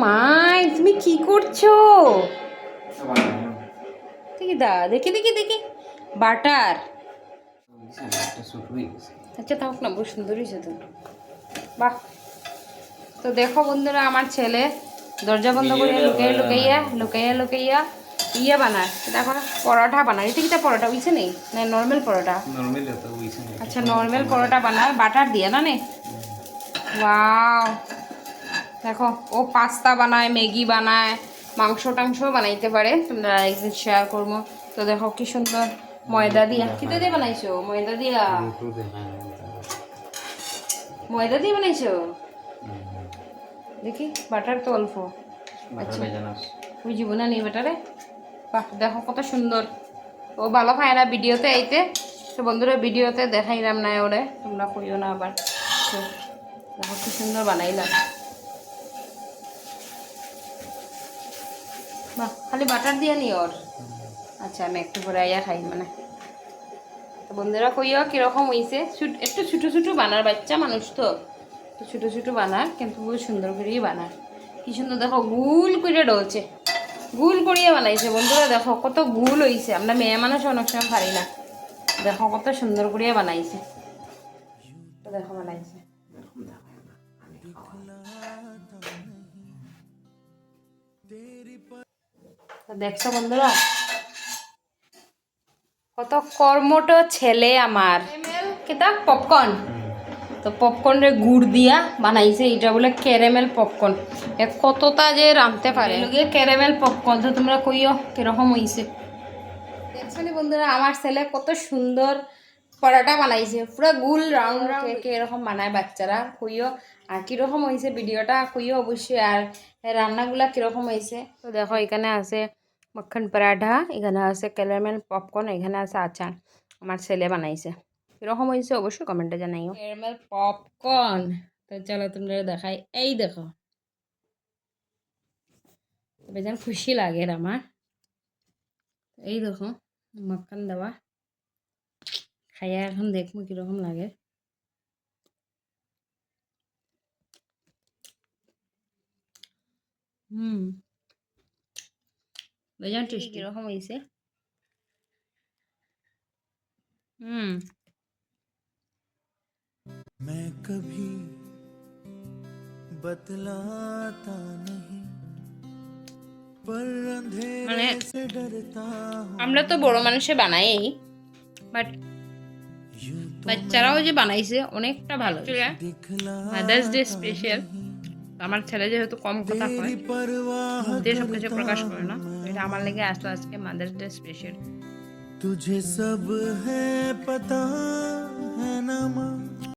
মাই, তুমি কি করছো? দেখি দা, দেখি দেখি দেখি বাটার। আচ্ছা থাক না, বহু সুন্দর হয়েছে তো। বাহ। তো দেখো বন্ধুরা, আমার ছেলে দরজা বন্ধ করে লুকাইয়া লুকাইয়া লুকাইয়া লুকাইয়া ইয়ে বানায়, দেখো পরোটা বানায়। এটা কিটা পরোটা উইছে নেই না নর্মাল পরোটা? আচ্ছা নর্মাল পরোটা বানায় বাটার দিয়ে না নে। ওয়াও, দেখো ও পাস্তা বানায়, ম্যাগি বানায়, মাংস টাংসও বানাইতে পারে। তোমরা একদিন শেয়ার করবো। তো দেখো কি সুন্দর ময়দা দিয়া, কিতে দিয়ে বানাইছো? ময়দা দিয়া, ময়দা দিয়ে বানাইছো? দেখি বাটার তো অল্প। আচ্ছা বুঝিব না নি বাটারে। বাহ, দেখো কত সুন্দর। ও ভালো খায় না ভিডিওতে আইতে, তো বন্ধুরা ভিডিওতে দেখাইলাম না ওরে, তোমরা কইও না আবার। তো দেখো কি সুন্দর বানাইলাম। বাহ, খালি বাটার দিয়ে নি ওর। আচ্ছা আমি একটু পরে আইয়া খাই মানে। তো বন্ধুরা কইও কিরকম হইছে। একটু ছোটো ছোটো বানার, বাচ্চা মানুষ তো ছোটো ছোটো বানার, কিন্তু বহুত সুন্দর করেই বানার। কি সুন্দর দেখো গুল করে ডলছে, গুল করিয়ে বানাইছে বন্ধুরা। দেখো কত গুল হইছে, আমরা মেয়ে মানুষ অনেক সময় পারি না। দেখো কত সুন্দর করিয়ে বানাইছে। তো দেখো বানাইছে, দেখছো বন্ধুরা কত কর্মঠ ছেলে আমার। কেতা পপকর্ন, তো পপকর্নের গুড় দিয়া বানাইছে। এটা বলে ক্যারামেল পপকর্ন। কতটা যে রাঁধতে পারে ক্যারামেল পপকর্ন। তো তোমরা কইও কিরকম হইছে। দেখছো নি বন্ধুরা, আমার ছেলে কত সুন্দর পরোটা বানাইছে, পুরো গুল রাউন্ড রাউন্ড। এরকম বানায় বাচ্চারা, কইও। আর কিরকম হয়েছে ভিডিওটা কইও অবশ্যই। আর রান্নাগুলা কিরকম হয়েছে। তো দেখো এখানে আছে মাখন পরাঠা, এখানে আছে ক্যারামেল পপকর্ন, এখানে আছে আচার। আমার ছেলে বানাইছে। কিরকম হয়েছে অবশ্যই কমেন্টে জানাইও। ক্যারামেল পপকর্ন, তো চলো তোমরা দেখাই। এই দেখো, তবে যেন খুশি লাগে আমার। এই দেখো মাখন দেওয়া, খাইয়া এখন দেখবো কিরকম লাগে। বেজান টেস্টি। কিরকম হয়েছে? मैं कभी बतलाता नहीं पर মানে अंधेरे से डरता हूँ আমরা তো বড় মানুষে বানাই, বাট বাচ্চারাও যে বানাইছে অনেকটা ভালো। Mother's day special. আমার ছেলে যেহেতু কম কথা কয়, মুখ দিয়ে সব কিছু প্রকাশ করে না, এটা আমার লেগে আসলো আজকে মাদার্স ডে স্পেশাল। तुझे सब है पता